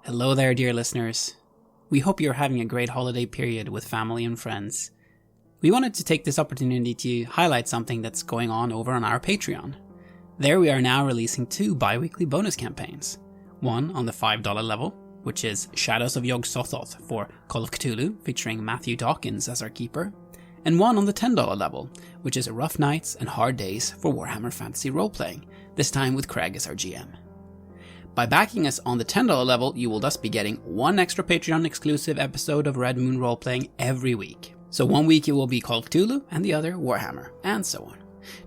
Hello there, dear listeners. We hope you're having a great holiday period with family and friends. We wanted to take this opportunity to highlight something that's going on over on our Patreon. There we are now releasing 2 bi-weekly bonus campaigns. One on the $5 level, which is Shadows of Yog-Sothoth for Call of Cthulhu, featuring Matthew Dawkins as our keeper, and one on the $10 level, which is Rough Nights and Hard Days for Warhammer Fantasy Roleplaying, this time with Craig as our GM. By backing us on the $10 level, you will thus be getting one extra Patreon exclusive episode of Red Moon Roleplaying every week. So one week it will be Call of Cthulhu and the other Warhammer, and so on.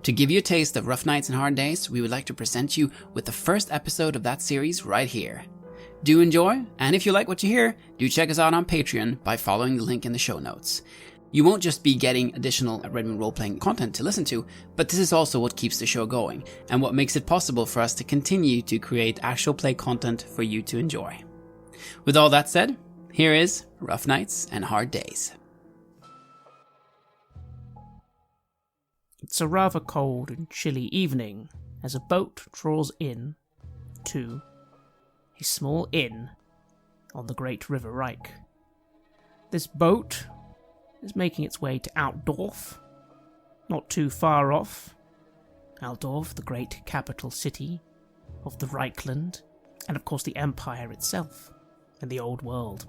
To give you a taste of Rough Nights and Hard Days, we would like to present you with the first episode of that series right here. Do enjoy, and if you like what you hear, do check us out on Patreon by following the link in the show notes. You won't just be getting additional Red Moon Roleplaying content to listen to, but this is also what keeps the show going, and what makes it possible for us to continue to create actual play content for you to enjoy. With all that said, here is Rough Nights and Hard Days. It's a rather cold and chilly evening as a boat draws in to a small inn on the Great River Reich. This boat is making its way to Altdorf, not too far off. Altdorf, the great capital city of the Reichland, and of course the Empire itself, and the Old World.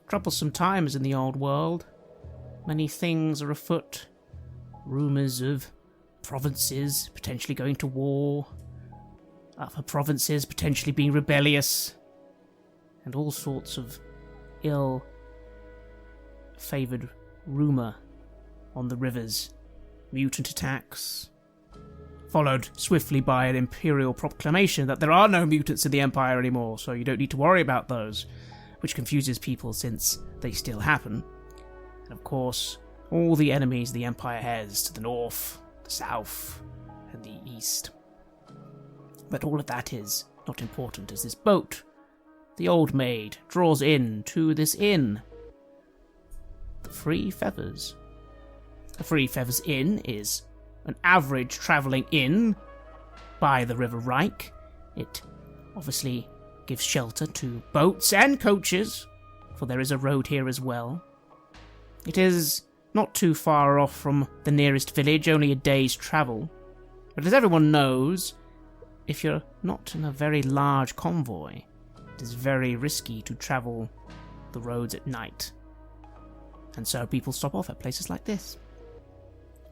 Troublesome times in the Old World. Many things are afoot. Rumours of provinces potentially going to war, other provinces potentially being rebellious, and all sorts of ill-favoured rumour on the rivers. Mutant attacks, followed swiftly by an imperial proclamation that there are no mutants in the Empire anymore, so you don't need to worry about those, which confuses people since they still happen. And of course, all the enemies the Empire has to the north, the south, and the east. But all of that is not important as this boat, the Old Maid, draws in to this inn. The Free Feathers. The Free Feathers Inn is an average travelling inn by the River Reich. It obviously gives shelter to boats and coaches, for there is a road here as well. It is not too far off from the nearest village, only a day's travel. But as everyone knows, if you're not in a very large convoy, it is very risky to travel the roads at night. And so people stop off at places like this.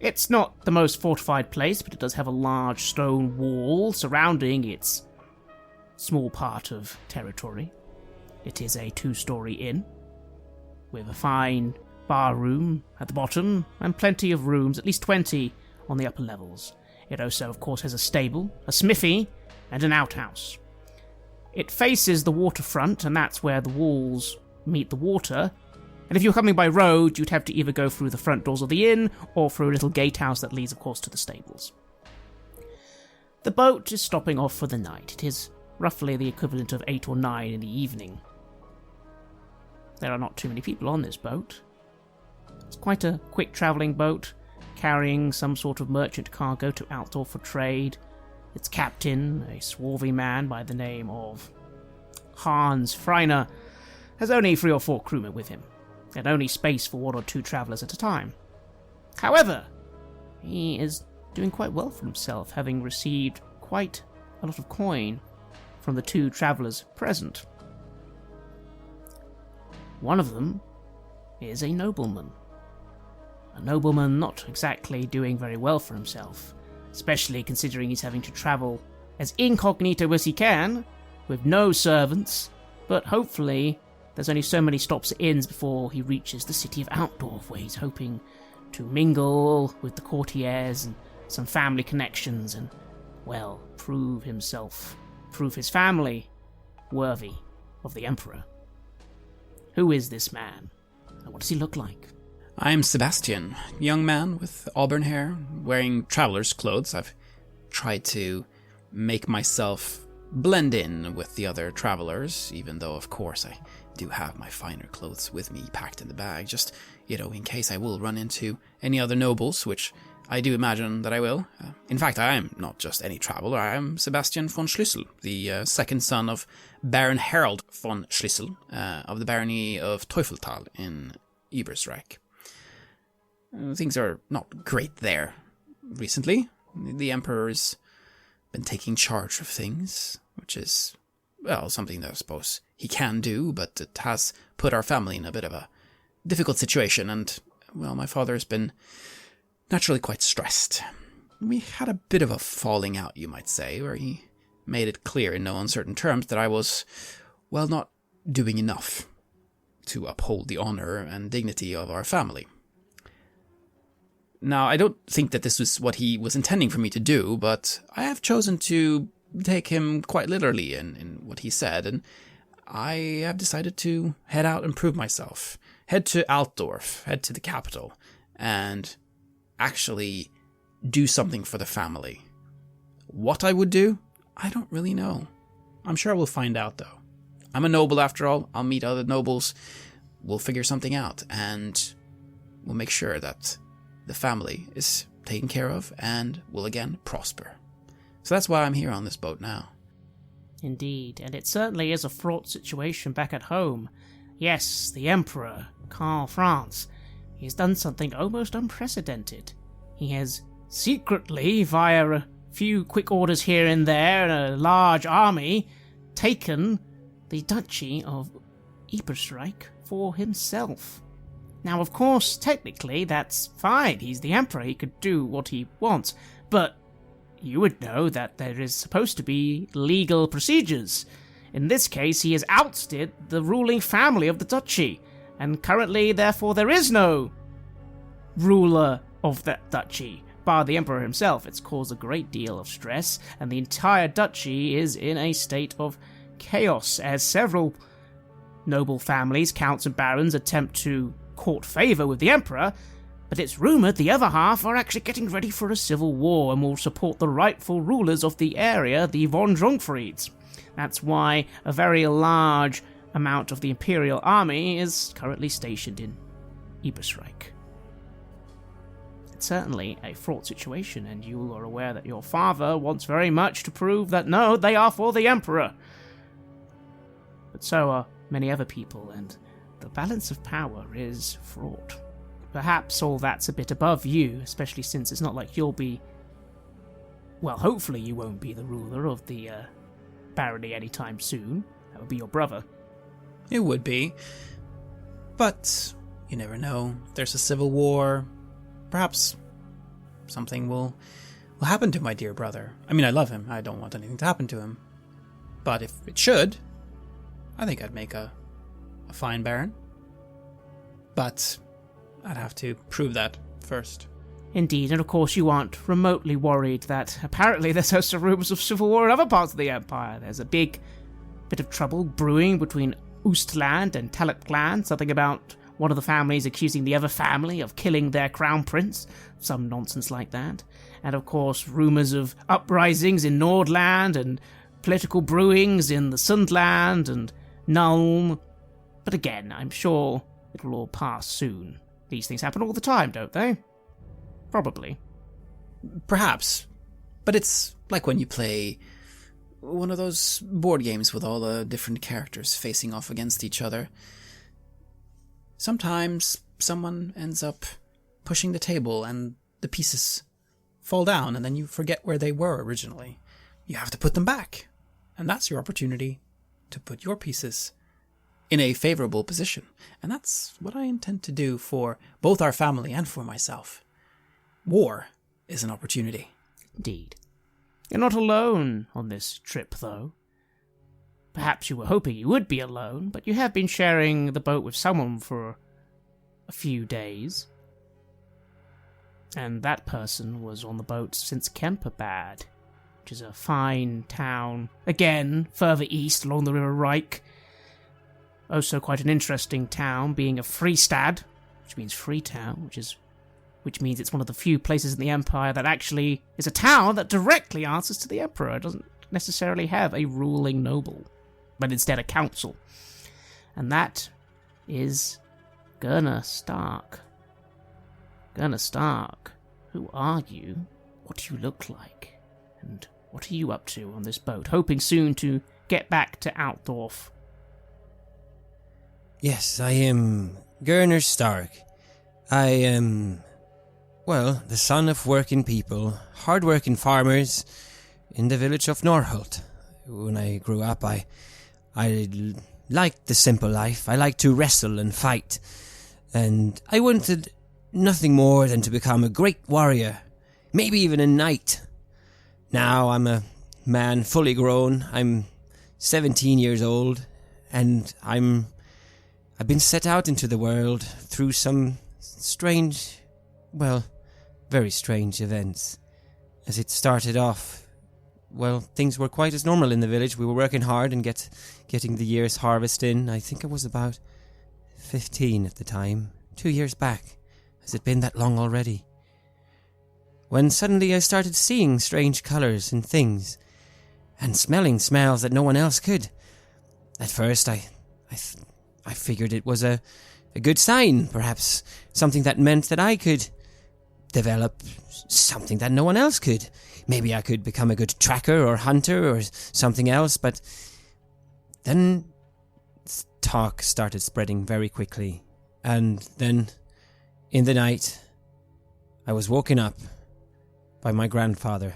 It's not the most fortified place, but it does have a large stone wall surrounding its small part of territory. It is a 2-story inn, with a fine bar room at the bottom, and plenty of rooms, at least 20, on the upper levels. It also, of course, has a stable, a smithy, and an outhouse. It faces the waterfront, and that's where the walls meet the water. And if you're coming by road, you'd have to either go through the front doors of the inn, or through a little gatehouse that leads, of course, to the stables. The boat is stopping off for the night. It is roughly the equivalent of 8 or 9 in the evening. There are not too many people on this boat. It's quite a quick travelling boat, carrying some sort of merchant cargo to Altdorf for trade. Its captain, a swarthy man by the name of Hans Freiner, has only 3 or 4 crewmen with him, and only space for 1 or 2 travellers at a time. However, he is doing quite well for himself, having received quite a lot of coin from the 2 travellers present. One of them is a nobleman. A nobleman not exactly doing very well for himself, especially considering he's having to travel as incognito as he can, with no servants, but hopefully there's only so many stops at inns before he reaches the city of Altdorf, where he's hoping to mingle with the courtiers and some family connections and, well, prove his family worthy of the Emperor. Who is this man, and what does he look like? I'm Sebastian, young man with auburn hair, wearing traveler's clothes. I've tried to make myself blend in with the other travelers, even though, of course, I do have my finer clothes with me packed in the bag, just, in case I will run into any other nobles, which I do imagine that I will. In fact, I am not just any traveler. I am Sebastian von Schlüssel, the second son of Baron Harald von Schlüssel of the barony of Teufeltal in Ebersreich. Things are not great there recently. The Emperor's been taking charge of things, which is, well, something that I suppose he can do, but it has put our family in a bit of a difficult situation, and, well, my father has been naturally quite stressed. We had a bit of a falling out, you might say, where he made it clear in no uncertain terms that I was, well, not doing enough to uphold the honor and dignity of our family. Now, I don't think that this was what he was intending for me to do, but I have chosen to take him quite literally in what he said, and I have decided to head out and prove myself. Head to Altdorf, head to the capital, and actually do something for the family. What I would do, I don't really know. I'm sure we'll find out, though. I'm a noble after all. I'll meet other nobles. We'll figure something out, and we'll make sure that the family is taken care of and will again prosper. So that's why I'm here on this boat now. Indeed, and it certainly is a fraught situation back at home. Yes, the Emperor, Karl Franz, he has done something almost unprecedented. He has secretly, via a few quick orders here and there and a large army, taken the Duchy of Ebersreich for himself. Now, of course, technically, that's fine. He's the Emperor. He could do what he wants. But you would know that there is supposed to be legal procedures. In this case, he has ousted the ruling family of the duchy. And currently, therefore, there is no ruler of that duchy, bar the Emperor himself. It's caused a great deal of stress, and the entire duchy is in a state of chaos, as several noble families, counts and barons, attempt to court favour with the Emperor, but it's rumoured the other half are actually getting ready for a civil war and will support the rightful rulers of the area, the von Jungfrieds. That's why a very large amount of the Imperial army is currently stationed in Ebersreich. It's certainly a fraught situation, and you are aware that your father wants very much to prove that no, they are for the Emperor. But so are many other people, and the balance of power is fraught. Perhaps all that's a bit above you, especially since it's not like you'll be... Well, hopefully you won't be the ruler of the barony anytime soon. That would be your brother. It would be. But you never know. If there's a civil war, perhaps something will happen to my dear brother. I mean, I love him. I don't want anything to happen to him. But if it should, I think I'd make a fine baron. But I'd have to prove that first. Indeed, and of course you aren't remotely worried that apparently there's also rumours of civil war in other parts of the Empire. There's a big bit of trouble brewing between Oostland and Talipland, something about one of the families accusing the other family of killing their crown prince, some nonsense like that. And of course rumours of uprisings in Nordland and political brewings in the Sundland and Nuln. But again, I'm sure it will all pass soon. These things happen all the time, don't they? Probably. Perhaps. But it's like when you play one of those board games with all the different characters facing off against each other. Sometimes someone ends up pushing the table and the pieces fall down, and then you forget where they were originally. You have to put them back. And that's your opportunity to put your pieces in a favorable position. And that's what I intend to do for both our family and for myself. War is an opportunity. Indeed. You're not alone on this trip, though. Perhaps you were hoping you would be alone, but you have been sharing the boat with someone for a few days. And that person was on the boat since Kemperbad, which is a fine town, again, further east along the River Reich. Also quite an interesting town, being a Freestad, which means free town, which means it's one of the few places in the Empire that actually is a town that directly answers to the Emperor. It doesn't necessarily have a ruling noble, but instead a council. And that is Gunnar Stark. Gunnar Stark Who are you? What do you look like? And what are you up to on this boat, hoping soon to get back to Altdorf? Yes, I am Gunnar Stark. I am, well, the son of working people, hard-working farmers in the village of Norholt. When I grew up, I liked the simple life. I liked to wrestle and fight. And I wanted nothing more than to become a great warrior, maybe even a knight. Now I'm a man fully grown. I'm 17 years old, and I've been set out into the world through some strange, well, very strange events. As it started off, well, things were quite as normal in the village. We were working hard and getting the year's harvest in. I think I was about 15 at the time, 2 years back. Has it been that long already? When suddenly I started seeing strange colours and things, and smelling smells that no one else could. At first, I figured it was a good sign, perhaps something that meant that I could develop something that no one else could. Maybe I could become a good tracker or hunter or something else, but then talk started spreading very quickly. And then, in the night, I was woken up by my grandfather.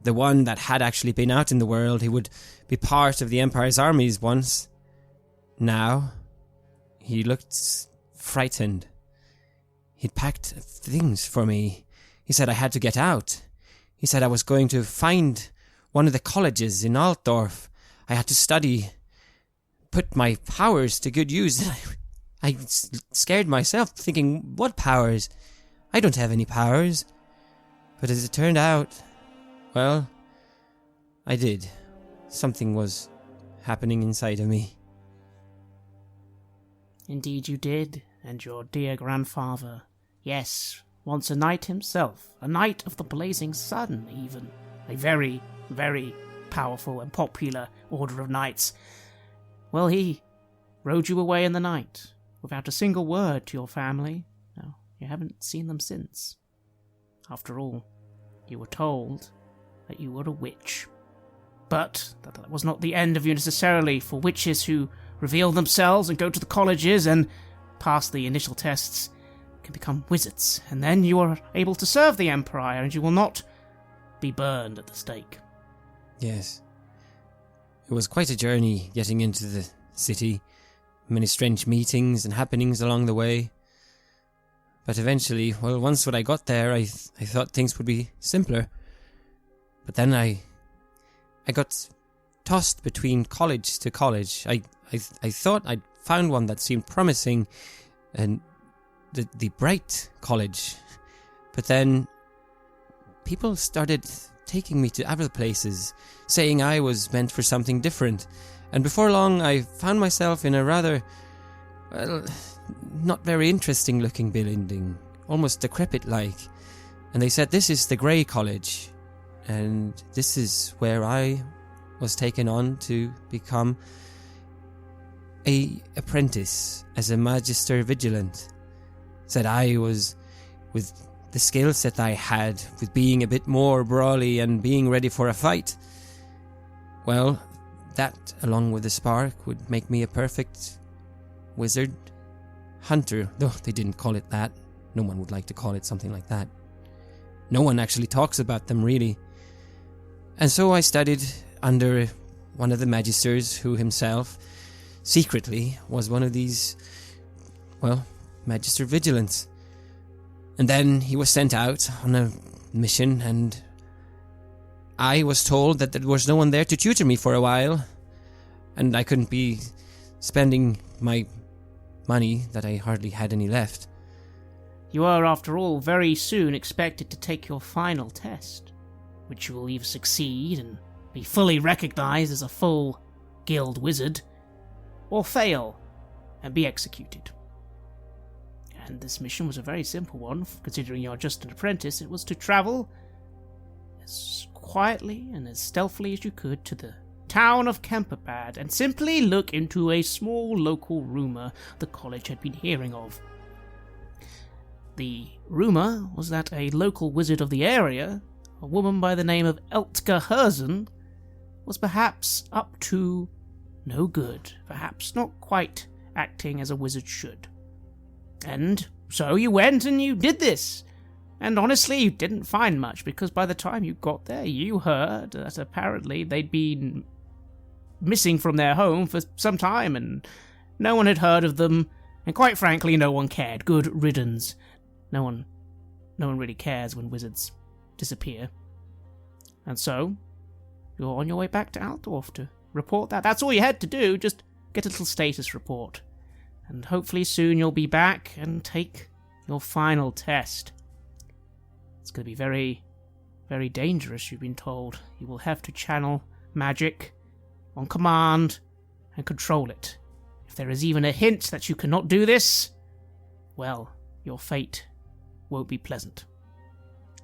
The one that had actually been out in the world. He would be part of the Empire's armies once. Now, he looked frightened. He'd packed things for me. He said I had to get out. He said I was going to find one of the colleges in Altdorf. I had to study, put my powers to good use. I scared myself, thinking, what powers? I don't have any powers. But as it turned out, well, I did. Something was happening inside of me. Indeed you did, and your dear grandfather. Yes, once a knight himself, a knight of the Blazing Sun, even. A very, very powerful and popular order of knights. Well, he rode you away in the night, without a single word to your family. No, you haven't seen them since. After all, you were told that you were a witch. But that was not the end of you necessarily, for witches who reveal themselves and go to the colleges and pass the initial tests can become wizards, and then you are able to serve the Empire, and you will not be burned at the stake. Yes. It was quite a journey getting into the city. Many strange meetings and happenings along the way. But eventually, well, once when I got there, I thought things would be simpler. But then I got tossed between college to college. I thought I'd found one that seemed promising, and the Bright College. But then people started taking me to other places, saying I was meant for something different. And before long, I found myself in a rather, well, not very interesting looking building, almost decrepit-like. And they said, this is the Grey College, and this is where I was taken on to become a apprentice as a Magister Vigilant. Said I was, with the skills that I had, with being a bit more brawly and being ready for a fight, well, that, along with the spark, would make me a perfect wizard hunter, though they didn't call it that. No one would like to call it something like that. No one actually talks about them, really. And so I studied under one of the magisters who himself, secretly, was one of these, well, Magister Vigilants. And then he was sent out on a mission, and I was told that there was no one there to tutor me for a while, and I couldn't be spending my money that I hardly had any left. You are, after all, very soon expected to take your final test, which you will either succeed and be fully recognized as a full guild wizard, or fail and be executed. And this mission was a very simple one, considering you are just an apprentice. It was to travel as quietly and as stealthily as you could to the town of Kemperbad and simply look into a small local rumour the college had been hearing of. The rumour was that a local wizard of the area, a woman by the name of Eltka Herzen, was perhaps up to no good, perhaps not quite acting as a wizard should. And so you went and you did this. And honestly, you didn't find much, because by the time you got there, you heard that apparently they'd been missing from their home for some time, and no one had heard of them, and quite frankly, no one cared. Good riddance. No one really cares when wizards disappear. And so, you're on your way back to Altdorf to report that. That's all you had to do, just get a little status report. And hopefully soon you'll be back and take your final test. It's going to be very, very dangerous, you've been told. You will have to channel magic on command and control it. If there is even a hint that you cannot do this, well, your fate won't be pleasant.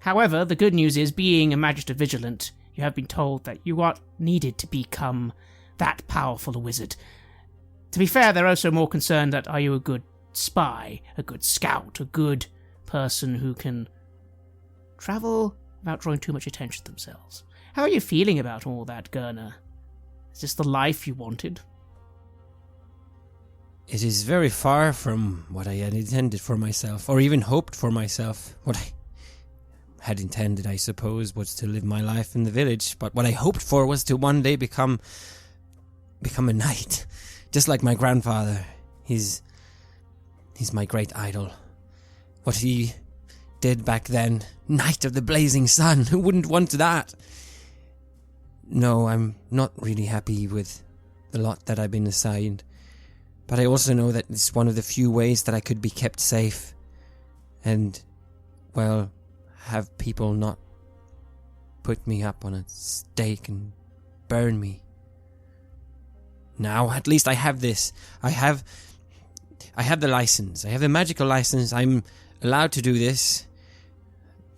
However, the good news is, being a Magister Vigilant, you have been told that you are needed to become that powerful a wizard. To be fair, they're also more concerned that are you a good spy, a good scout, a good person who can travel without drawing too much attention to themselves. How are you feeling about all that, Gunnar? Is this the life you wanted? It is very far from what I had intended for myself, or even hoped for myself. What I had intended, I suppose, was to live my life in the village, but what I hoped for was to one day become a knight, just like my grandfather. He's my great idol. What he did back then, Knight of the Blazing Sun, who wouldn't want that? No, I'm not really happy with the lot that I've been assigned, but I also know that it's one of the few ways that I could be kept safe, and, well, have people not put me up on a stake and burn me. Now, at least I have this. I have the license. I have the magical license. I'm allowed to do this.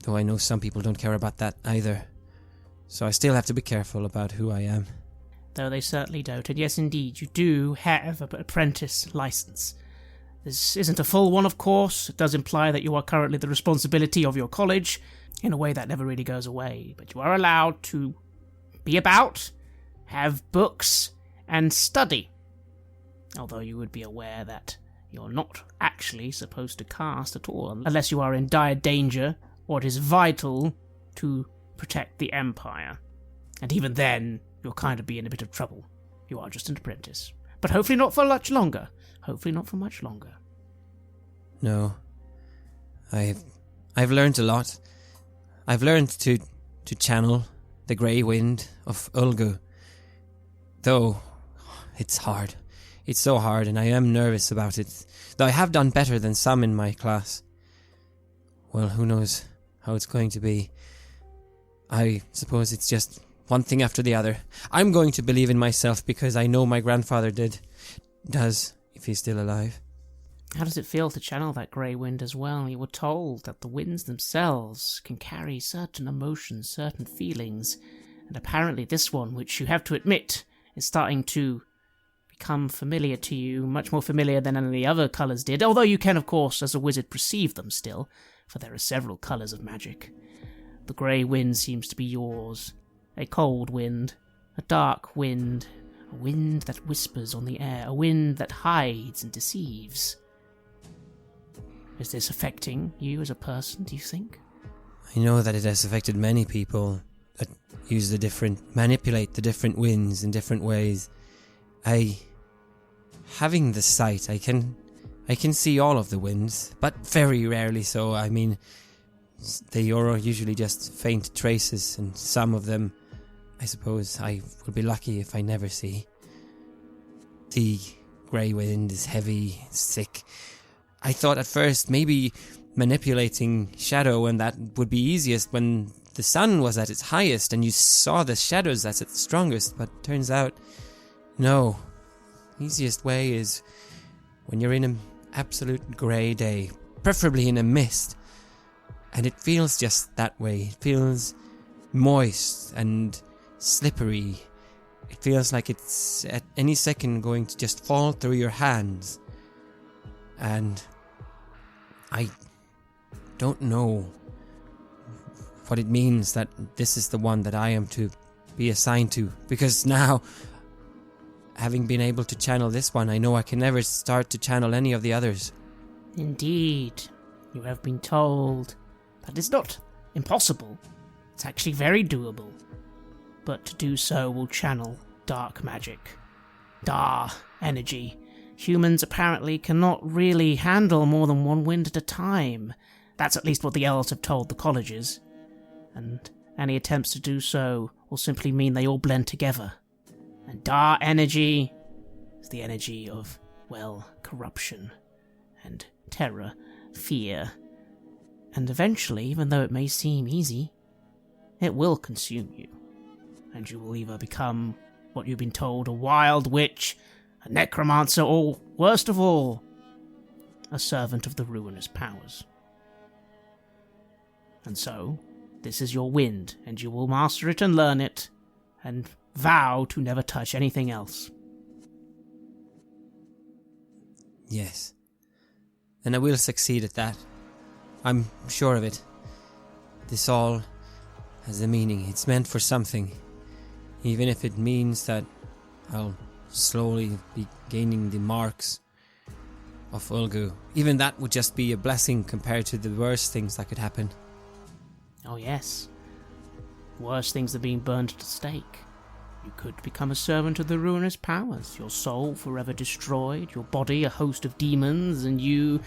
Though I know some people don't care about that either. So I still have to be careful about who I am. Though they certainly don't. And yes, indeed, you do have an apprentice license. This isn't a full one, of course. It does imply that you are currently the responsibility of your college, in a way that never really goes away. But you are allowed to be about, have books, and study. Although you would be aware that you're not actually supposed to cast at all, unless you are in dire danger, or it is vital to protect the Empire. And even then, you'll kind of be in a bit of trouble. You are just an apprentice. But hopefully not for much longer. Hopefully not for much longer. No. I've learned a lot. I've learned to channel the grey wind of Ulgu. Though, it's hard. It's so hard, and I am nervous about it. Though I have done better than some in my class. Well, who knows how it's going to be. I suppose it's just one thing after the other. I'm going to believe in myself because I know my grandfather does, if he's still alive. How does it feel to channel that grey wind as well? You were told that the winds themselves can carry certain emotions, certain feelings, and apparently this one, which you have to admit, is starting to become familiar to you, much more familiar than any of the other colours did, although you can, of course, as a wizard, perceive them still, for there are several colours of magic. The grey wind seems to be yours. A cold wind, a dark wind, a wind that whispers on the air, a wind that hides and deceives. Is this affecting you as a person, do you think? I know that it has affected many people that manipulate the different winds in different ways. Having the sight, I can see all of the winds, but very rarely so. I mean, they are usually just faint traces, and some of them, I suppose, I will be lucky if I never see. The grey wind is heavy, thick. I thought at first maybe manipulating shadow and that would be easiest when the sun was at its highest and you saw the shadows at its strongest, but turns out, no. Easiest way is when you're in an absolute grey day, preferably in a mist, and it feels just that way. It feels moist and slippery. It feels like it's at any second going to just fall through your hands. And I don't know what it means that this is the one that I am to be assigned to. Because now, having been able to channel this one, I know I can never start to channel any of the others. Indeed, you have been told that it's not impossible. It's actually very doable. But to do so will channel dark magic. Dar energy. Humans apparently cannot really handle more than one wind at a time. That's at least what the elves have told the colleges. And any attempts to do so will simply mean they all blend together. And Dar energy is the energy of, well, corruption and terror, fear. And eventually, even though it may seem easy, it will consume you. And you will either become what you've been told, a wild witch, a necromancer, or, worst of all, a servant of the ruinous powers. And so, this is your wind, and you will master it and learn it, and vow to never touch anything else. Yes. And I will succeed at that. I'm sure of it. This all has a meaning. It's meant for something. Even if it means that I'll slowly be gaining the marks of Ulgu. Even that would just be a blessing compared to the worst things that could happen. Oh yes. Worse things than being burned at the stake. You could become a servant of the ruinous powers, your soul forever destroyed, your body a host of demons, and you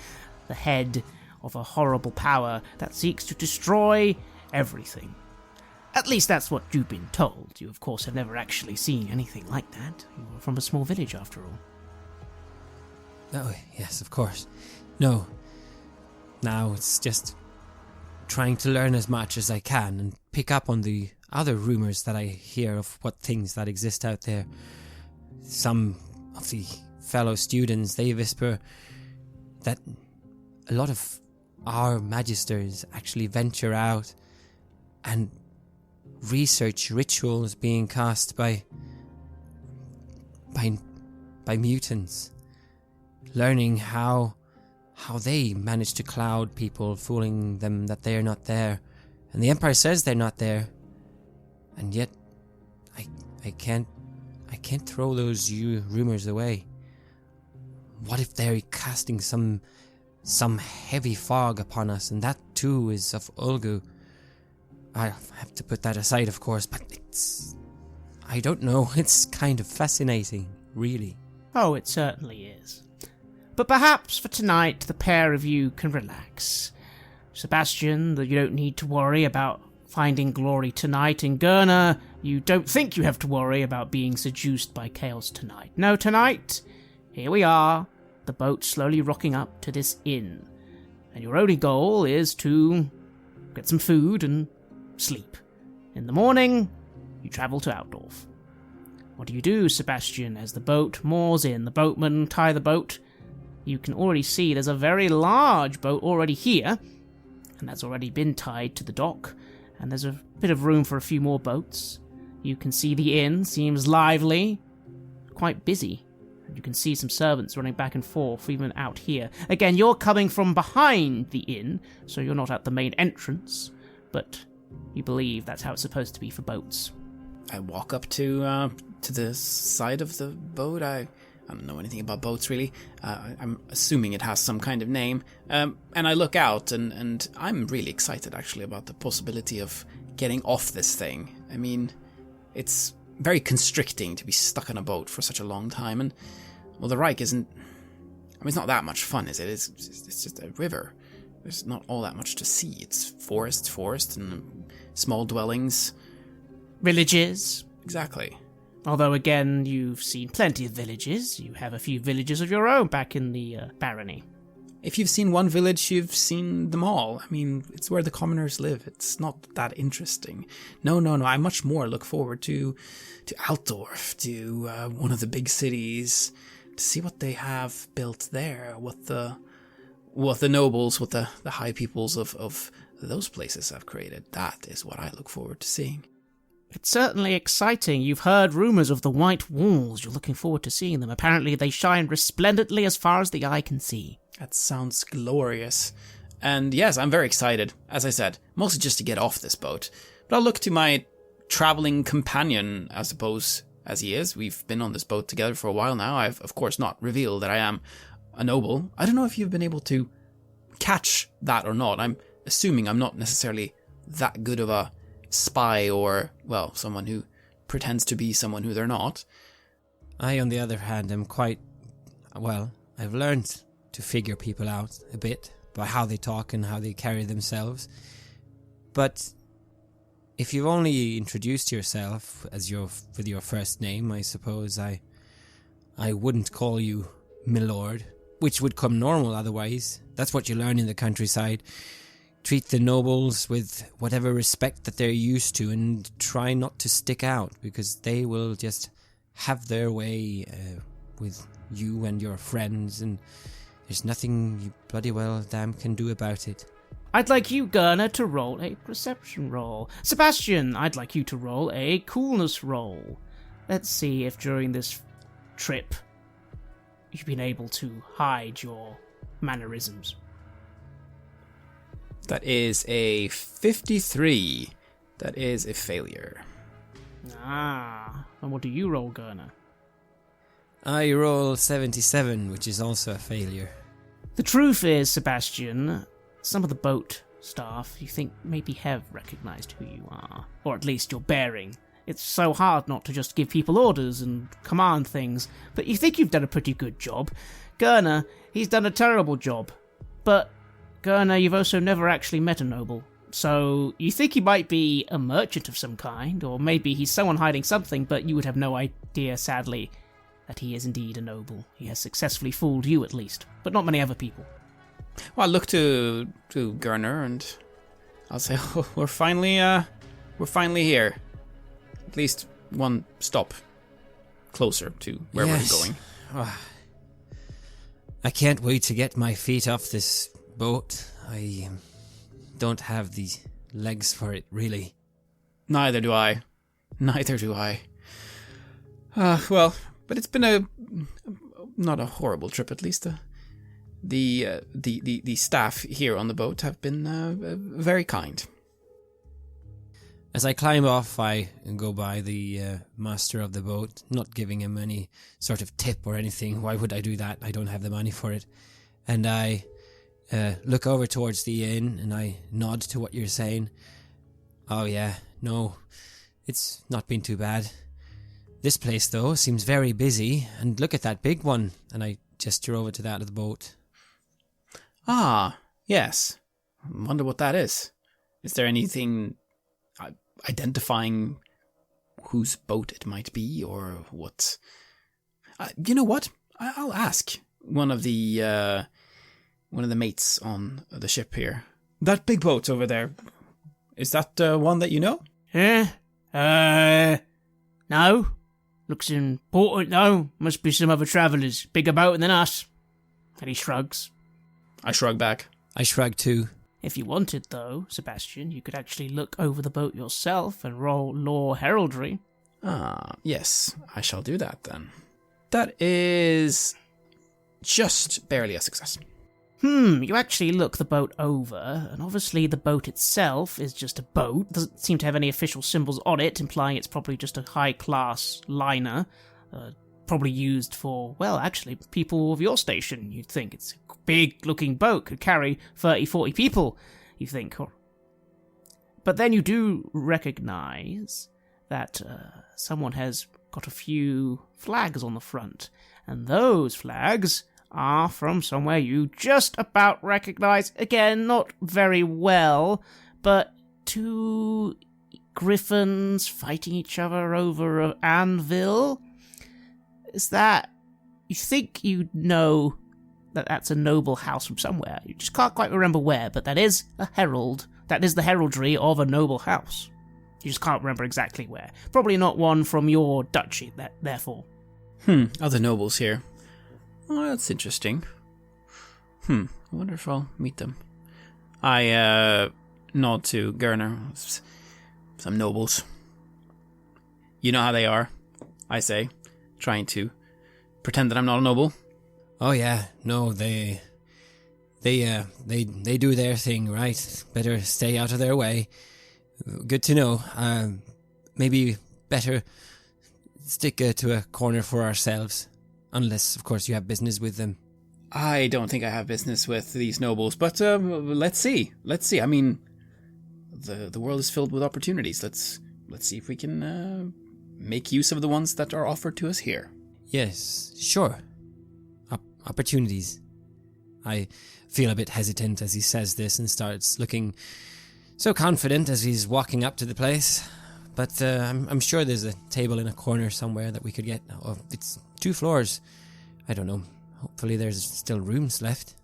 the head of a horrible power that seeks to destroy everything. At least that's what you've been told. You, of course, have never actually seen anything like that. You were from a small village, after all. Oh, yes, of course. No. Now it's just trying to learn as much as I can and pick up on the other rumors that I hear of what things that exist out there. Some of the fellow students, they whisper that a lot of our magisters actually venture out and research rituals being cast by mutants, learning how they manage to cloud people, fooling them that they're not there, and the Empire says they're not there, and yet I can't throw those rumors away. What if they're casting some heavy fog upon us, and that too is of Ulgu? I have to put that aside, of course, but I don't know, it's kind of fascinating, really. Oh, it certainly is. But perhaps for tonight the pair of you can relax. Sebastian, you don't need to worry about finding glory tonight, and Gunnar, you don't think you have to worry about being seduced by chaos tonight. No, tonight, here we are, the boat slowly rocking up to this inn, and your only goal is to get some food and sleep. In the morning, you travel to Outdorf. What do you do, Sebastian, as the boat moors in? The boatmen tie the boat. You can already see there's a very large boat already here, and that's already been tied to the dock, and there's a bit of room for a few more boats. You can see the inn seems lively, quite busy, and you can see some servants running back and forth even out here. Again, you're coming from behind the inn, so you're not at the main entrance, but you believe that's how it's supposed to be for boats. I walk up to the side of the boat. I don't know anything about boats, really. I'm assuming it has some kind of name. And I look out, and I'm really excited, actually, about the possibility of getting off this thing. I mean, it's very constricting to be stuck on a boat for such a long time. And, well, the Reich isn't... I mean, it's not that much fun, is it? It's just a river. There's not all that much to see. It's forest, and small dwellings. Villages. Exactly. Although, again, you've seen plenty of villages. You have a few villages of your own back in the barony. If you've seen one village, you've seen them all. I mean, it's where the commoners live. It's not that interesting. No. I much more look forward to Altdorf, to one of the big cities, to see what they have built there, what the nobles, what the high peoples of those places have created. That is what I look forward to seeing. It's certainly exciting. You've heard rumours of the white walls. You're looking forward to seeing them. Apparently they shine resplendently as far as the eye can see. That sounds glorious. And yes, I'm very excited, as I said, mostly just to get off this boat. But I'll look to my traveling companion, I suppose, as he is. We've been on this boat together for a while now. I've, of course, not revealed that I am a noble. I don't know if you've been able to catch that or not. I'm assuming I'm not necessarily that good of a spy or, well, someone who pretends to be someone who they're not. I, on the other hand, am quite... Well, I've learned to figure people out a bit by how they talk and how they carry themselves. But if you've only introduced yourself as with your first name, I suppose I wouldn't call you milord, which would come normal otherwise. That's what you learn in the countryside. Treat the nobles with whatever respect that they're used to and try not to stick out, because they will just have their way with you and your friends, and there's nothing you bloody well damn can do about it. I'd like you, Gunnar, to roll a perception roll. Sebastian, I'd like you to roll a coolness roll. Let's see if during this trip you've been able to hide your mannerisms. That is a 53. That is a failure. Ah, and what do you roll, Gunnar? I roll 77, which is also a failure. The truth is, Sebastian, some of the boat staff you think maybe have recognized who you are, or at least your bearing. It's so hard not to just give people orders and command things, but you think you've done a pretty good job. Gunnar, he's done a terrible job. But, Gunnar, you've also never actually met a noble. So, you think he might be a merchant of some kind, or maybe he's someone hiding something, but you would have no idea, sadly, that he is indeed a noble. He has successfully fooled you, at least, but not many other people. Well, I look to Gunnar and I'll say, oh, we're finally here. At least one stop closer to where we're going. Oh, I can't wait to get my feet off this boat. I don't have the legs for it, really. Neither do I. Well, but it's been not a horrible trip, at least. The staff here on the boat have been very kind. As I climb off, I go by the master of the boat, not giving him any sort of tip or anything. Why would I do that? I don't have the money for it. And I look over towards the inn and I nod to what you're saying. Oh yeah, no, it's not been too bad. This place, though, seems very busy, and look at that big one. And I gesture over to that of the boat. Ah, yes. I wonder what that is. Is there anything identifying whose boat it might be, or what? You know what? I'll ask one of the mates on the ship here. That big boat over there, is that one that you know? No. Looks important, though. Must be some other travellers. Bigger boat than us. And he shrugs. I shrug back. I shrug too. If you wanted, though, Sebastian, you could actually look over the boat yourself and roll law heraldry. Ah, yes. I shall do that, then. That is just barely a success. You actually look the boat over, and obviously the boat itself is just a boat. Doesn't seem to have any official symbols on it, implying it's probably just a high-class liner. Probably used for, well, actually, people of your station, you'd think. It's a big-looking boat, could carry 30, 40 people, you think. But then you do recognise that someone has got a few flags on the front, and those flags are from somewhere you just about recognise. Again, not very well, but two griffins fighting each other over an anvil. Is that... You think you know that that's a noble house from somewhere. You just can't quite remember where, but that is a herald. That is the heraldry of a noble house. You just can't remember exactly where. Probably not one from your duchy, therefore. Other nobles here. Oh, that's interesting. I wonder if I'll meet them. I nod to Gunnar. Some nobles. You know how they are, I say, trying to pretend that I'm not a noble. Oh yeah, no, They do their thing, right? Better stay out of their way. Good to know. Maybe better stick to a corner for ourselves. Unless, of course, you have business with them. I don't think I have business with these nobles, but let's see. Let's see. I mean, the world is filled with opportunities. Let's see if we can make use of the ones that are offered to us here. Yes, sure. Opportunities. I feel a bit hesitant as he says this and starts looking so confident as he's walking up to the place. But I'm sure there's a table in a corner somewhere that we could get. Oh, it's 2 floors. I don't know. Hopefully there's still rooms left.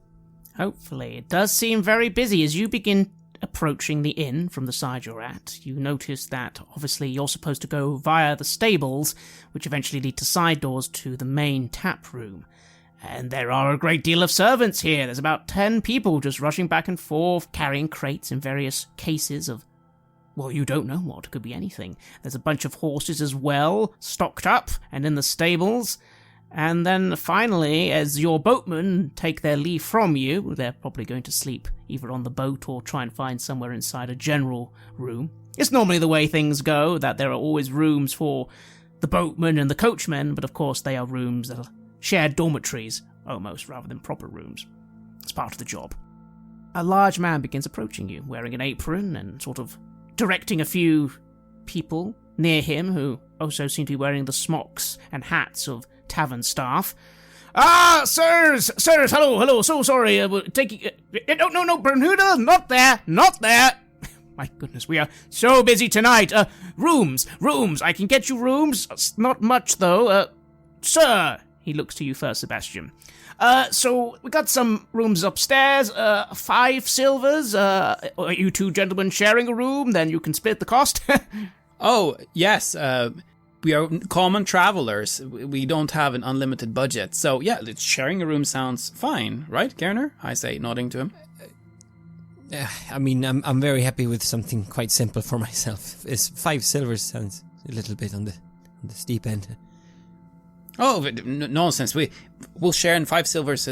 Hopefully. It does seem very busy. As you begin approaching the inn from the side you're at, you notice that obviously you're supposed to go via the stables, which eventually lead to side doors to the main tap room. And there are a great deal of servants here. There's about 10 people just rushing back and forth, carrying crates and various cases of, well, you don't know what. It could be anything. There's a bunch of horses as well, stocked up and in the stables. And then finally, as your boatmen take their leave from you, they're probably going to sleep either on the boat or try and find somewhere inside a general room. It's normally the way things go, that there are always rooms for the boatmen and the coachmen, but of course they are rooms that are shared dormitories, almost, rather than proper rooms. It's part of the job. A large man begins approaching you, wearing an apron and sort of directing a few people near him who also seem to be wearing the smocks and hats of tavern staff. Ah, sirs, hello, so sorry, taking, no, Bermuda, not there. My goodness, we are so busy tonight. Rooms, I can get you rooms, not much though, sir. He looks to you first, Sebastian. So we got some rooms upstairs, 5 silvers, are you 2 gentlemen sharing a room, then you can split the cost? Oh, yes, we are common travelers. We don't have an unlimited budget. So, yeah, sharing a room sounds fine, right, Gerner? I say, nodding to him. I mean, I'm very happy with something quite simple for myself. 5 silvers sounds a little bit on the steep end. Oh, nonsense. We'll share in 5 silvers.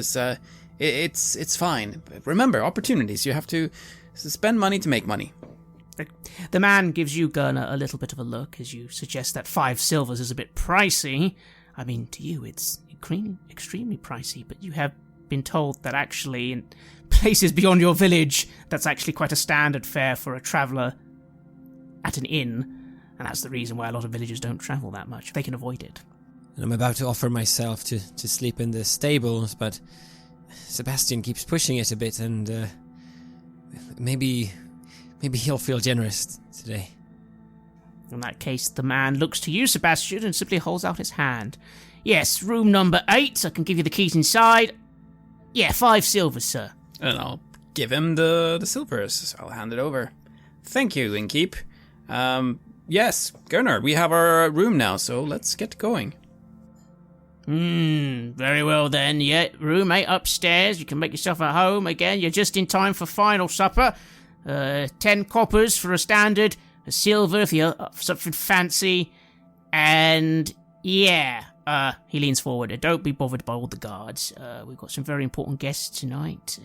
It's fine. Remember, opportunities. You have to spend money to make money. The man gives you, Gunnar, a little bit of a look as you suggest that 5 silvers is a bit pricey. I mean, to you it's extremely pricey, but you have been told that actually in places beyond your village, that's actually quite a standard fare for a traveller at an inn, and that's the reason why a lot of villagers don't travel that much. They can avoid it. And I'm about to offer myself to sleep in the stables, but Sebastian keeps pushing it a bit, and maybe he'll feel generous today. In that case, the man looks to you, Sebastian, and simply holds out his hand. Yes, room number 8. I can give you the keys inside. Yeah, 5 silvers, sir. And I'll give him the silvers. I'll hand it over. Thank you, innkeep. Yes, Gunnar, we have our room now, so let's get going. Very well then. Yeah, room 8 upstairs. You can make yourself at home again. You're just in time for final supper. 10 coppers for a standard, a silver if you're something fancy, and yeah, he leans forward. Don't be bothered by all the guards. We've got some very important guests tonight,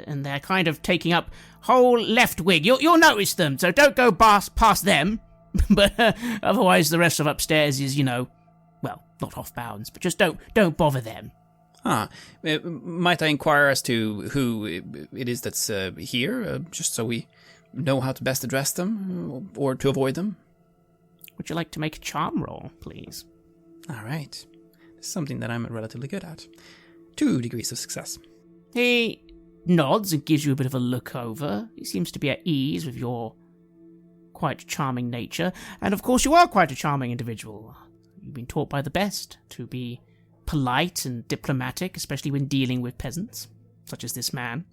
and they're kind of taking up whole left wing. You'll notice them, so don't go past them, but otherwise the rest of upstairs is, well, not off bounds, but just don't bother them. Might I inquire as to who it is that's here, just so we know how to best address them, or to avoid them? Would you like to make a charm roll, please? All right. This is something that I'm relatively good at. 2 degrees of success. He nods and gives you a bit of a look over. He seems to be at ease with your quite charming nature, and of course you are quite a charming individual. You've been taught by the best to be polite and diplomatic, especially when dealing with peasants, such as this man.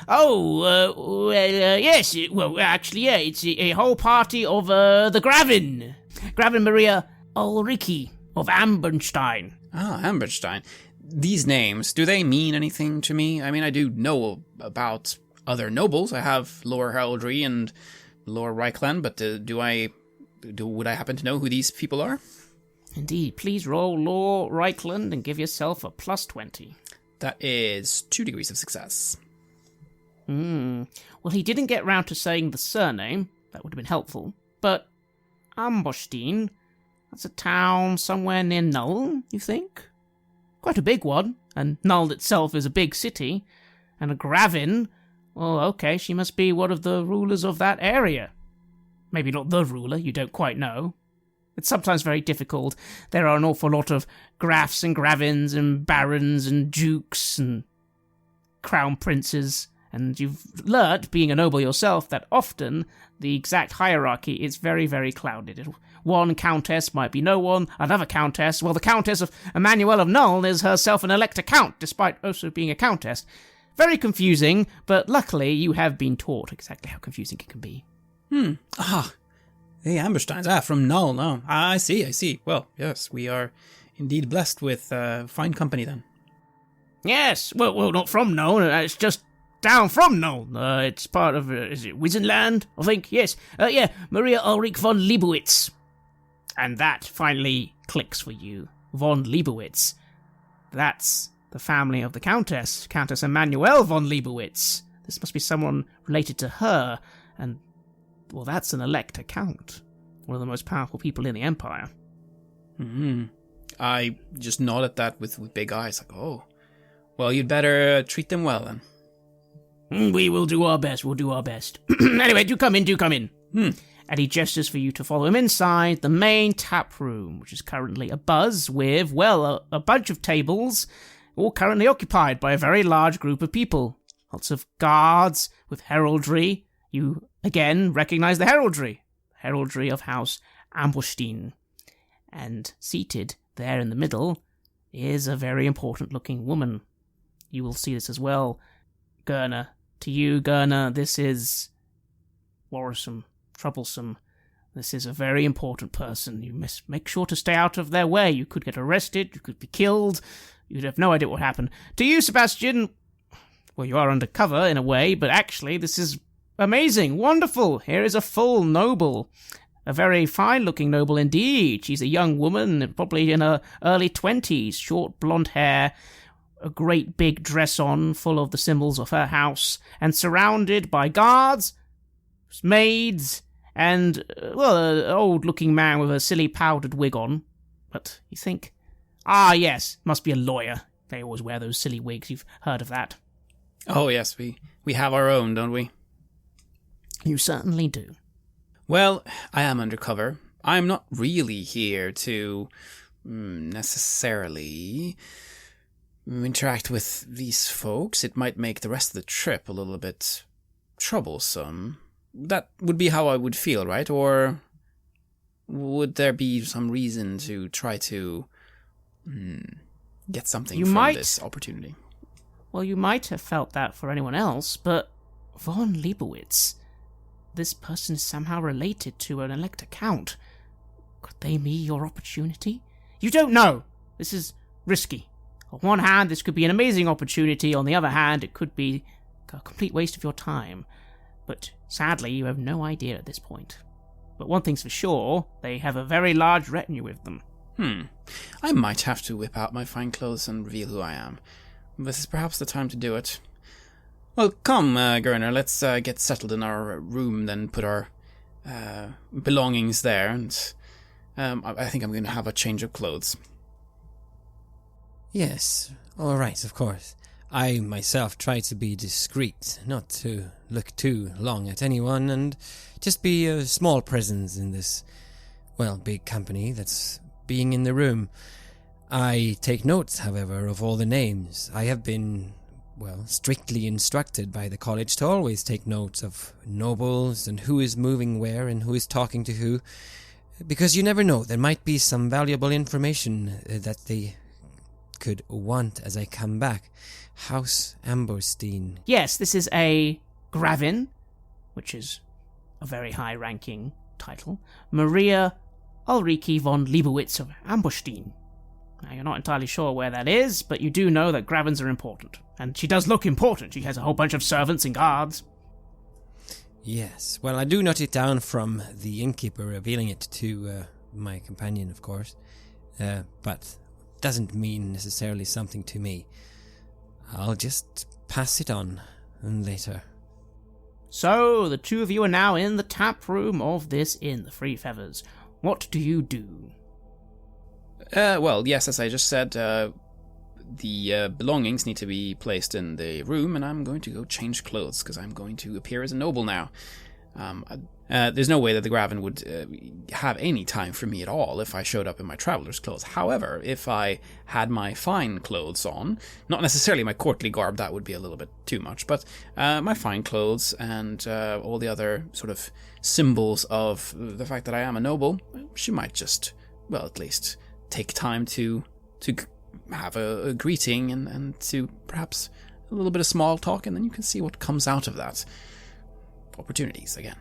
Yes, it's a whole party of the Graven Maria Ulriki of Amberstein. Amberstein. These names, do they mean anything to me? I mean, I do know about other nobles. I have Lord Heraldry and Lord Reichland, but would I happen to know who these people are? Indeed. Please roll Lord Reichland and give yourself a +20. That is 2 degrees of success. Well, he didn't get round to saying the surname. That would have been helpful. But Ambostein, that's a town somewhere near Null, you think? Quite a big one, and Null itself is a big city. And a Gravin, well, okay, she must be one of the rulers of that area. Maybe not the ruler, you don't quite know. It's sometimes very difficult. There are an awful lot of Grafs and Gravins and Barons and Dukes and Crown Princes, and you've learnt, being a noble yourself, that often the exact hierarchy is very, very clouded. One countess might be no one, another countess, well, the Countess of Emmanuel of Null is herself an elector count, despite also being a countess. Very confusing, but luckily you have been taught exactly how confusing it can be. The Ambersteins, from Null, no. I see. Well, yes, we are indeed blessed with fine company then. Yes, well, not from Null, it's just down from Null. It's part of, is it Wizenland, I think? Yes. Maria Ulrich von Liebowitz. And that finally clicks for you. Von Liebowitz. That's the family of the Countess Emmanuel von Liebowitz. This must be someone related to her, and, well, that's an elector count. One of the most powerful people in the Empire. I just nod at that with big eyes, like, oh, well, you'd better treat them well, then. We will do our best, Anyway, do come in. And he gestures for you to follow him inside the main tap room, which is currently abuzz with, well, a bunch of tables, all currently occupied by a very large group of people. Lots of guards with heraldry. You, again, recognize the heraldry of House Ambostein. And seated there in the middle is a very important-looking woman. You will see this as well, Gunnar. To you, Gunnar, this is worrisome, troublesome. This is a very important person. You must make sure to stay out of their way. You could get arrested, you could be killed, you'd have no idea what happened. To you, Sebastian, well, you are undercover in a way, but actually this is amazing, wonderful. Here is a full noble. A very fine-looking noble indeed. She's a young woman, probably in her early 20s, short blonde hair, a great big dress on, full of the symbols of her house, and surrounded by guards, maids, and, well, an old-looking man with a silly powdered wig on. But you think, yes, must be a lawyer. They always wear those silly wigs. You've heard of that. Oh, yes, we have our own, don't we? You certainly do. Well, I am undercover. I'm not really here to necessarily interact with these folks. It might make the rest of the trip a little bit troublesome. That would be how I would feel, right? Or would there be some reason to try to get something from this opportunity? Well, you might have felt that for anyone else, but von Liebowitz, this person is somehow related to an elector count. Could they be your opportunity? You don't know. This is risky. On one hand, this could be an amazing opportunity. On the other hand, it could be a complete waste of your time. But sadly, you have no idea at this point. But one thing's for sure, they have a very large retinue with them. I might have to whip out my fine clothes and reveal who I am. This is perhaps the time to do it. Well, come, Gunnar, let's get settled in our room, then put our belongings there, and I think I'm going to have a change of clothes. Yes, all right, of course. I myself try to be discreet, not to look too long at anyone, and just be a small presence in this, well, big company that's being in the room. I take notes, however, of all the names. I have been, well, strictly instructed by the college to always take notes of nobles and who is moving where and who is talking to who, because you never know, there might be some valuable information that they could want as I come back. House Ambostein. Yes, this is a Gravin, which is a very high-ranking title. Maria Ulrike von Liebowitz of Ambostein. Now, you're not entirely sure where that is, but you do know that Gravins are important. And she does look important. She has a whole bunch of servants and guards. Yes, well, I do note it down from the innkeeper revealing it to my companion, of course. But doesn't mean necessarily something to me. I'll just pass it on later. So, the two of you are now in the tap room of this inn, the Three Feathers. What do you do? Well, yes, as I just said, the belongings need to be placed in the room, and I'm going to go change clothes, because I'm going to appear as a noble now. There's no way that the Graven would have any time for me at all if I showed up in my traveler's clothes. However, if I had my fine clothes on, not necessarily my courtly garb, that would be a little bit too much, but my fine clothes and all the other sort of symbols of the fact that I am a noble, she might just, well, at least take time to have a greeting and to perhaps a little bit of small talk, and then you can see what comes out of that. Opportunities again.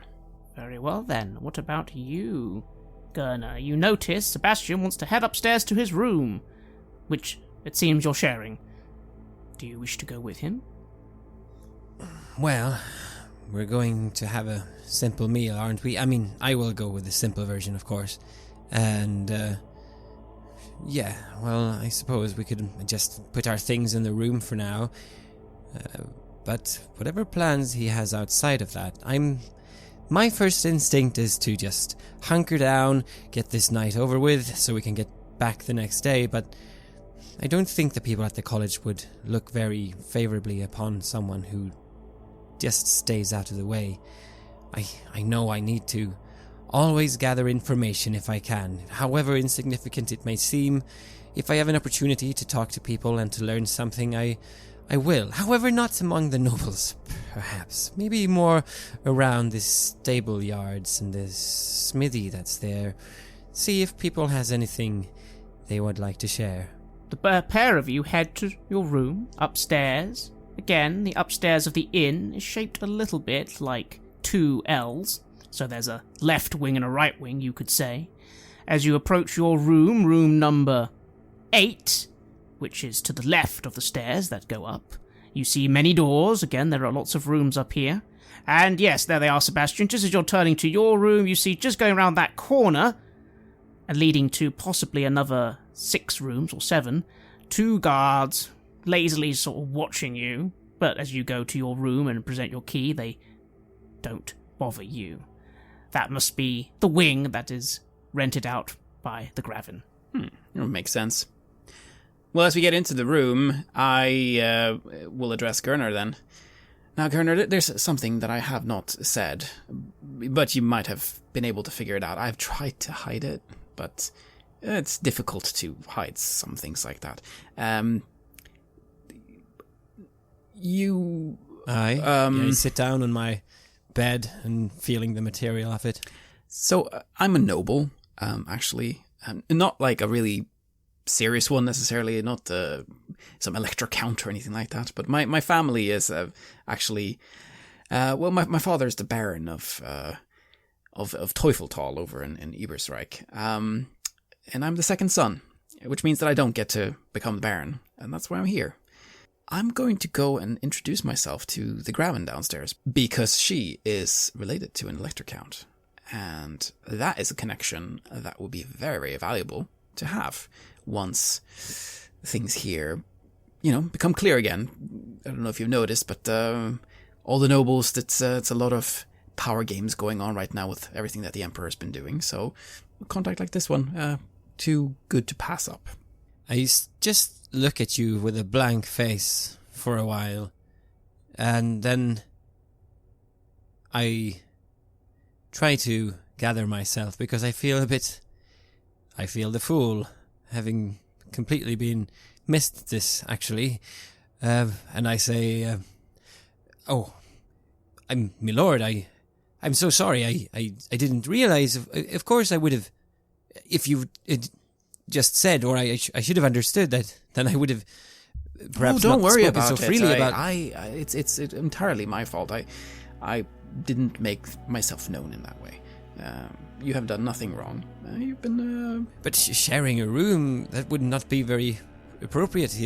Very well then, what about you, Gunnar? You notice Sebastian wants to head upstairs to his room, which it seems you're sharing. Do you wish to go with him? Well, we're going to have a simple meal, aren't we? I mean, I will go with the simple version, of course. And, yeah, well, I suppose we could just put our things in the room for now. But whatever plans he has outside of that, my first instinct is to just hunker down, get this night over with, so we can get back the next day, but I don't think the people at the college would look very favourably upon someone who just stays out of the way. I know I need to always gather information if I can, however insignificant it may seem. If I have an opportunity to talk to people and to learn something, I will. However, not among the nobles, perhaps. Maybe more around the stable yards and the smithy that's there. See if people has anything they would like to share. The pair of you head to your room, upstairs. Again, the upstairs of the inn is shaped a little bit like two L's, so there's a left wing and a right wing, you could say. As you approach your room, room number 8, which is to the left of the stairs that go up, you see many doors. Again, there are lots of rooms up here. And yes, there they are, Sebastian. Just as you're turning to your room, you see just going around that corner and leading to possibly another 6 rooms or 7, 2 guards lazily sort of watching you. But as you go to your room and present your key, they don't bother you. That must be the wing that is rented out by the Graven. Makes sense. Well, as we get into the room, I will address Gunnar then. Now, Gunnar, there's something that I have not said, but you might have been able to figure it out. I've tried to hide it, but it's difficult to hide some things like that. I sit down on my bed and feeling the material of it. So, I'm a noble, actually. Not like a really serious one necessarily, not some elector count or anything like that, but my family is actually well, my father is the Baron of Teufeltal over in Ebersreich, and I'm the second son, which means that I don't get to become the Baron, and that's why I'm here. I'm going to go and introduce myself to the Graven downstairs, because she is related to an elector count, and that is a connection that will be very, very valuable to have once things here, become clear again. I don't know if you've noticed, but all the nobles, it's a lot of power games going on right now with everything that the Emperor's been doing, so a contact like this one, too good to pass up. I just look at you with a blank face for a while, and then I try to gather myself, because I feel the fool, having completely been missed this, actually. And I say, my lord, I'm so sorry, I didn't realize. Of course I would have, if you just said, or I should have understood that, then I would have perhaps don't not worry spoken about so freely about it. It's entirely my fault. I didn't make myself known in that way. You have done nothing wrong. You've been... But sharing a room, that would not be very appropriate.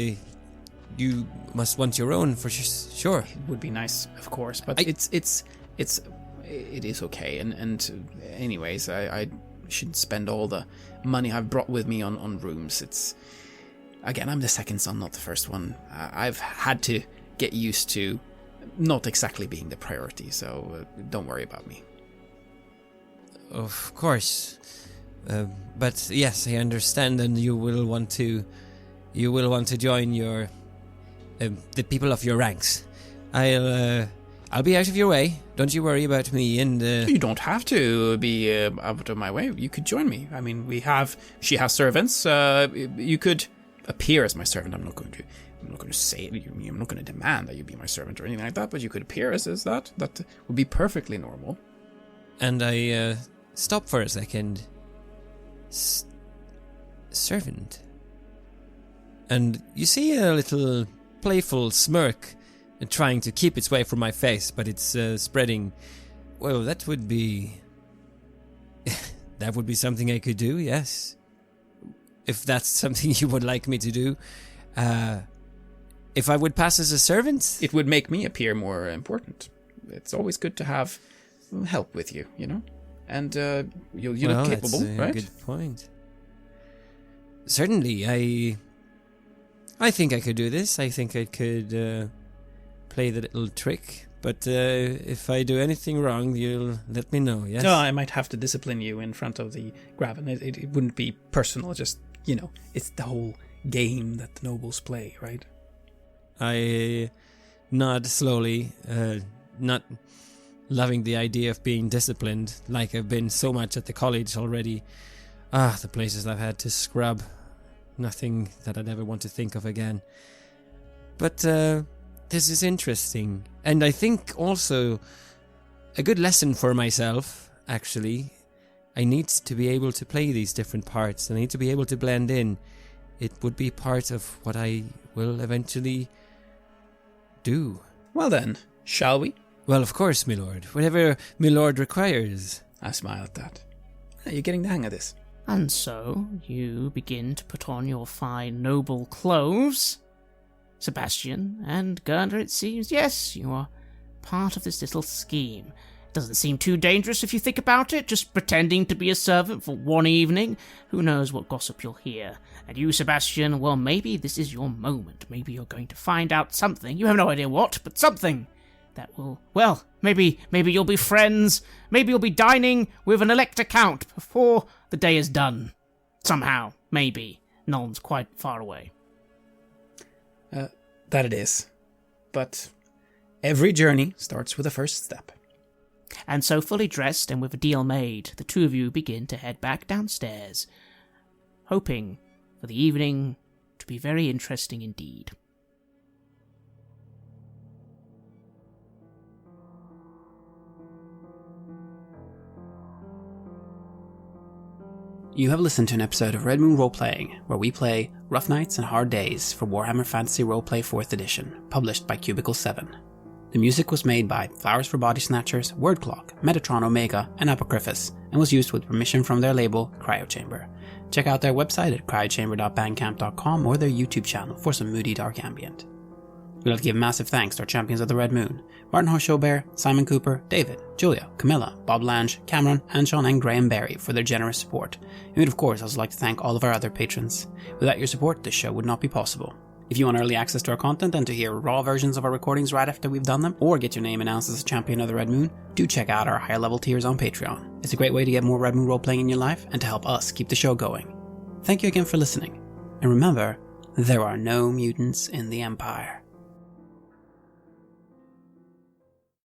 You must want your own, for sure. It would be nice, of course, but it is okay. And anyways, I shouldn't spend all the money I've brought with me on rooms. Again, I'm the second son, not the first one. I've had to get used to not exactly being the priority, so don't worry about me. Of course. But yes, I understand, and you will want to join your the people of your ranks. I'll be out of your way. Don't you worry about me. And you don't have to be out of my way. You could join me. I mean, she has servants. You could appear as my servant. I'm not going to say. I'm not going to demand that you be my servant or anything like that. But you could appear as that. That would be perfectly normal. And I stop for a second. Servant. And you see a little playful smirk trying to keep its way from my face, but it's spreading. Well, that would be something I could do, yes. If that's something you would like me to do. If I would pass as a servant? It would make me appear more important. It's always good to have help with you, And you look capable, that's right? Good point. Certainly, I think I could do this. I think I could play the little trick. But if I do anything wrong, you'll let me know, yes? No, I might have to discipline you in front of the Graven. It wouldn't be personal, just, it's the whole game that the nobles play, right? I nod slowly, not loving the idea of being disciplined, like I've been so much at the college already. The places I've had to scrub. Nothing that I'd ever want to think of again. But this is interesting. And I think also a good lesson for myself, actually. I need to be able to play these different parts. I need to be able to blend in. It would be part of what I will eventually do. Well then, shall we? Well, of course, milord. Whatever milord requires. I smile at that. You're getting the hang of this. And so you begin to put on your fine noble clothes. Sebastian and Gunnar, it seems, yes, you are part of this little scheme. It doesn't seem too dangerous if you think about it, just pretending to be a servant for one evening. Who knows what gossip you'll hear. And you, Sebastian, well, maybe this is your moment. Maybe you're going to find out something. You have no idea what, but something that will, well, maybe you'll be friends. Maybe you'll be dining with an Elector Count before the day is done. Somehow, maybe. Noln's quite far away. That it is. But every journey starts with a first step. And so, fully dressed and with a deal made, the two of you begin to head back downstairs, hoping for the evening to be very interesting indeed. You have listened to an episode of Red Moon Roleplaying, where we play Rough Nights and Hard Days for Warhammer Fantasy Roleplay 4th Edition, published by Cubicle 7. The music was made by Flowers for Body Snatchers, Wordclock, Metatron Omega, and Apocryphus, and was used with permission from their label, Cryochamber. Check out their website at cryochamber.bandcamp.com or their YouTube channel for some moody dark ambient. We'd like to give massive thanks to our champions of the Red Moon, Martin Heuschober, Simon Cooper, David, Julia, Camilla, Bob Lange, Cameron, Antxon, and Graham Barey for their generous support. And we'd of course also like to thank all of our other patrons. Without your support, this show would not be possible. If you want early access to our content and to hear raw versions of our recordings right after we've done them, or get your name announced as a champion of the Red Moon, do check out our higher level tiers on Patreon. It's a great way to get more Red Moon roleplaying in your life and to help us keep the show going. Thank you again for listening, and remember, there are no mutants in the Empire.